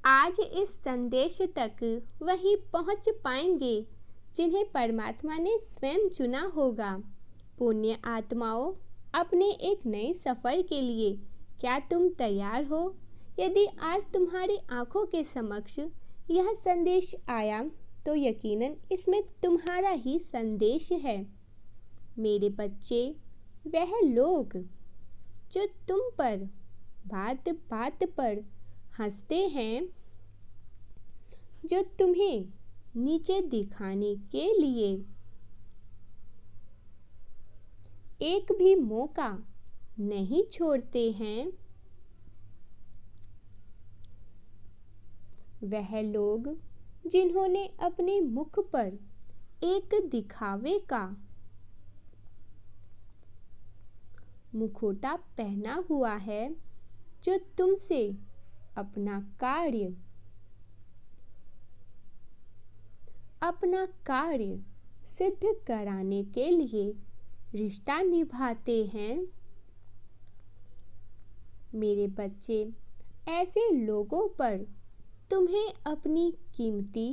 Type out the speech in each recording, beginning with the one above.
आज इस संदेश तक वही पहुंच पाएंगे जिन्हें परमात्मा ने स्वयं चुना होगा। पुण्य आत्माओं, अपने एक नए सफर के लिए क्या तुम तैयार हो? यदि आज तुम्हारी आंखों के समक्ष यह संदेश आया तो यकीनन इसमें तुम्हारा ही संदेश है। मेरे बच्चे, वह लोग जो तुम पर बात बात पर हंसते हैं, जो तुम्हें नीचे दिखाने के लिए एक भी मौका नहीं छोड़ते हैं, वह लोग जिन्होंने अपने मुख पर एक दिखावे का मुखौटा पहना हुआ है, जो तुमसे अपना कार्य सिद्ध कराने के लिए रिश्ता निभाते हैं। मेरे बच्चे, ऐसे लोगों पर तुम्हें अपनी कीमती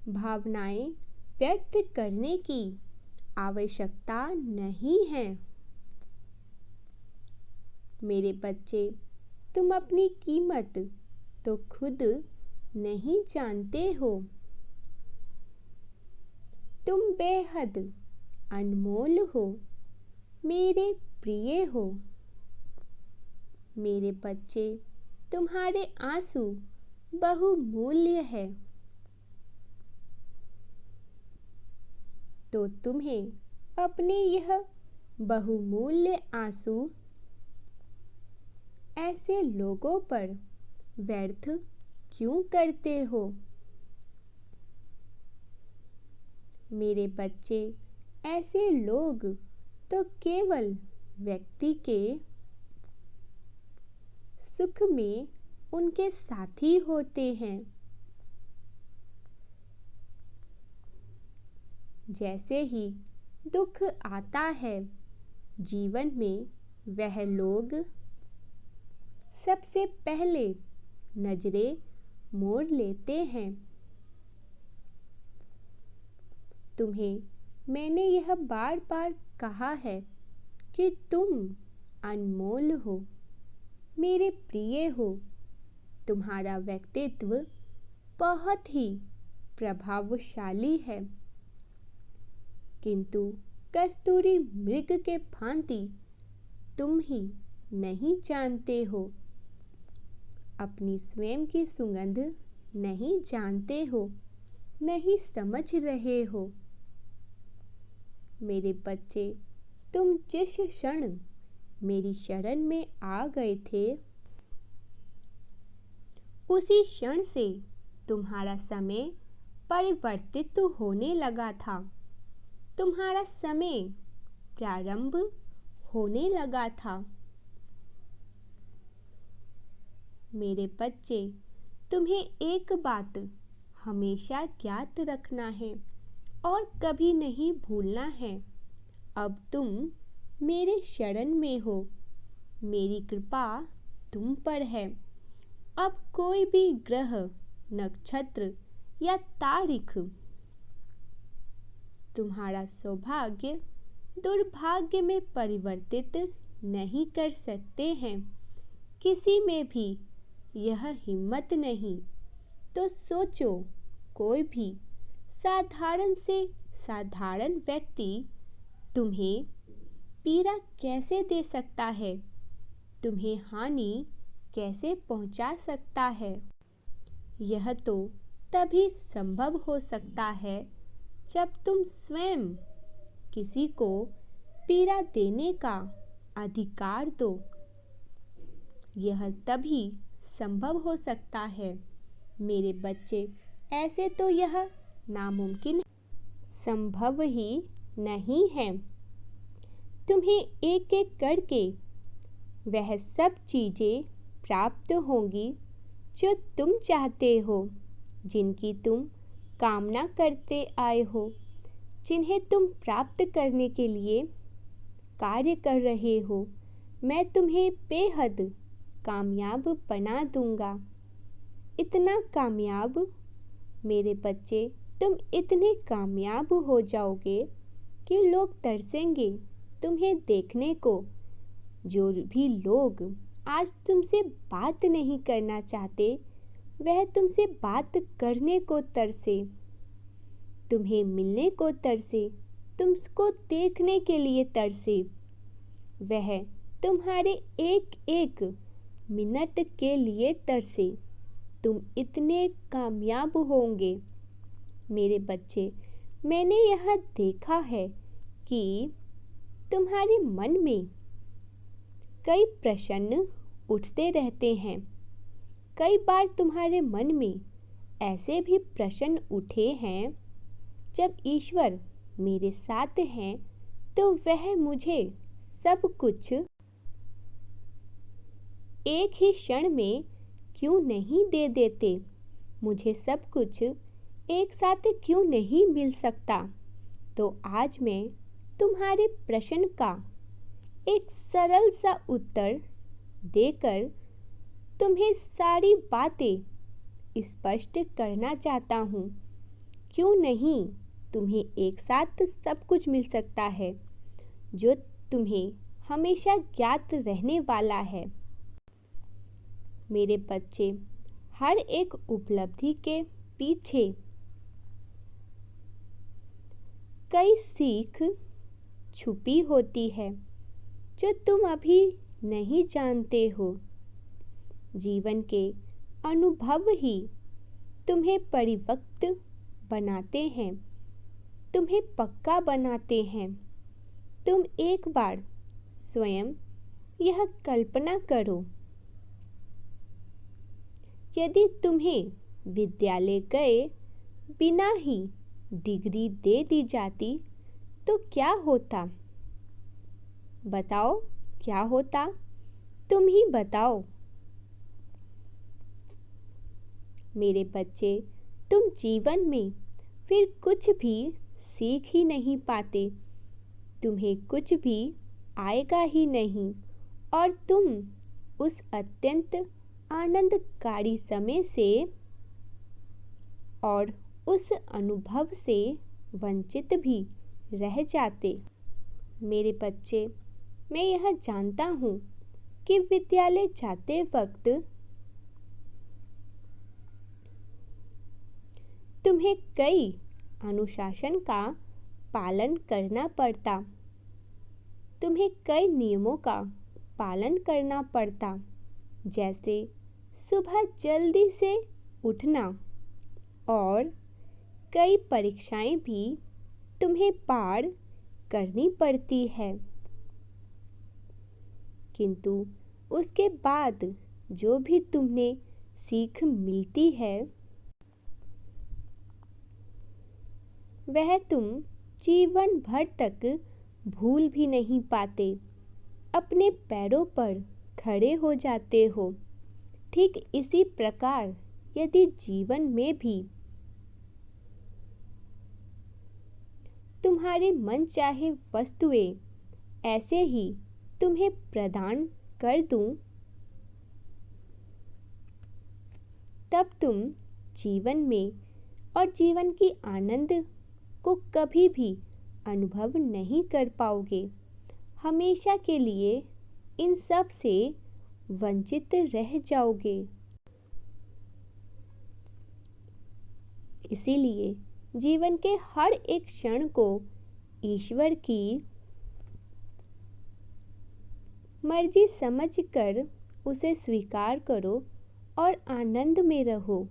भावनाएं व्यक्त करने की आवश्यकता नहीं है। मेरे बच्चे, तुम अपनी कीमत तो खुद नहीं जानते हो। तुम बेहद अनमोल हो, मेरे प्रिय हो। मेरे बच्चे, तुम्हारे आंसू बहुमूल्य है, तो तुम्हें अपने यह बहुमूल्य आंसू ऐसे लोगों पर व्यर्थ क्यों करते हो? मेरे बच्चे, ऐसे लोग तो केवल व्यक्ति के सुख में उनके साथी होते हैं। जैसे ही दुख आता है जीवन में, वह लोग सबसे पहले नजरें मोड़ लेते हैं। तुम्हें मैंने यह बार बार कहा है कि तुम अनमोल हो, मेरे प्रिय हो। तुम्हारा व्यक्तित्व बहुत ही प्रभावशाली है, किंतु कस्तूरी मृग के भांति तुम ही नहीं जानते हो, अपनी स्वयं की सुगंध नहीं जानते हो, नहीं समझ रहे हो। मेरे बच्चे, तुम जिस क्षण मेरी शरण में आ गए थे, उसी क्षण से तुम्हारा समय परिवर्तित होने लगा था। तुम्हारा समय प्रारंभ होने लगा था। मेरे बच्चे, तुम्हें एक बात हमेशा ज्ञात रखना है और कभी नहीं भूलना है। अब तुम मेरे शरण में हो, मेरी कृपा तुम पर है। अब कोई भी ग्रह, नक्षत्र या तारीख तुम्हारा सौभाग्य दुर्भाग्य में परिवर्तित नहीं कर सकते हैं। किसी में भी यह हिम्मत नहीं। तो सोचो, कोई भी साधारण से साधारण व्यक्ति तुम्हें पीड़ा कैसे दे सकता है, तुम्हें हानि कैसे पहुंचा सकता है? यह तो तभी संभव हो सकता है जब तुम स्वयं किसी को पीड़ा देने का अधिकार दो। यह तभी संभव हो सकता है मेरे बच्चे, ऐसे तो यह नामुमकिन, संभव ही नहीं है। तुम्हें एक एक करके वह सब चीज़ें प्राप्त होंगी जो तुम चाहते हो, जिनकी तुम कामना करते आए हो, जिन्हें तुम प्राप्त करने के लिए कार्य कर रहे हो। मैं तुम्हें बेहद कामयाब बना दूंगा। इतना कामयाब, मेरे बच्चे, तुम इतने कामयाब हो जाओगे कि लोग तरसेंगे तुम्हें देखने को। जो भी लोग आज तुमसे बात नहीं करना चाहते, वह तुमसे बात करने को तरसे, तुम्हें मिलने को तरसे, तुमको देखने के लिए तरसे। वह तुम्हारे एक एक मिनट के लिए तरसे। तुम इतने कामयाब होंगे मेरे बच्चे। मैंने यह देखा है कि तुम्हारे मन में कई प्रश्न उठते रहते हैं। कई बार तुम्हारे मन में ऐसे भी प्रश्न उठे हैं, जब ईश्वर मेरे साथ हैं तो वह मुझे सब कुछ एक ही क्षण में क्यों नहीं दे देते? मुझे सब कुछ एक साथ क्यों नहीं मिल सकता? तो आज मैं तुम्हारे प्रश्न का एक सरल सा उत्तर देकर तुम्हें सारी बातें स्पष्ट करना चाहता हूँ। क्यों नहीं तुम्हें एक साथ सब कुछ मिल सकता है जो तुम्हें हमेशा ज्ञात रहने वाला है। मेरे बच्चे, हर एक उपलब्धि के पीछे कई सीख छुपी होती है जो तुम अभी नहीं जानते हो। जीवन के अनुभव ही तुम्हें परिपक्व बनाते हैं, तुम्हें पक्का बनाते हैं। तुम एक बार स्वयं यह कल्पना करो, यदि तुम्हें विद्यालय गए बिना ही डिग्री दे दी जाती तो क्या होता? बताओ, क्या होता? तुम ही बताओ। मेरे बच्चे, तुम जीवन में फिर कुछ भी सीख ही नहीं पाते, तुम्हें कुछ भी आएगा ही नहीं और तुम उस अत्यंत आनंदकारी समय से और उस अनुभव से वंचित भी रह जाते। मेरे बच्चे, मैं यह जानता हूँ कि विद्यालय जाते वक्त तुम्हें कई अनुशासन का पालन करना पड़ता, तुम्हें कई नियमों का पालन करना पड़ता, जैसे सुबह जल्दी से उठना और कई परीक्षाएं भी तुम्हें पार करनी पड़ती है। किंतु उसके बाद जो भी तुम्हें सीख मिलती है, वह तुम जीवन भर तक भूल भी नहीं पाते। अपने पैरों पर खड़े हो जाते हो। ठीक इसी प्रकार यदि जीवन में भी तुम्हारे मन चाहे वस्तुएं ऐसे ही तुम्हें प्रदान कर दूं, तब तुम जीवन में और जीवन की आनंद को कभी भी अनुभव नहीं कर पाओगे। हमेशा के लिए इन सब से वंचित रह जाओगे। इसीलिए जीवन के हर एक क्षण को ईश्वर की मर्जी समझकर उसे स्वीकार करो और आनंद में रहो।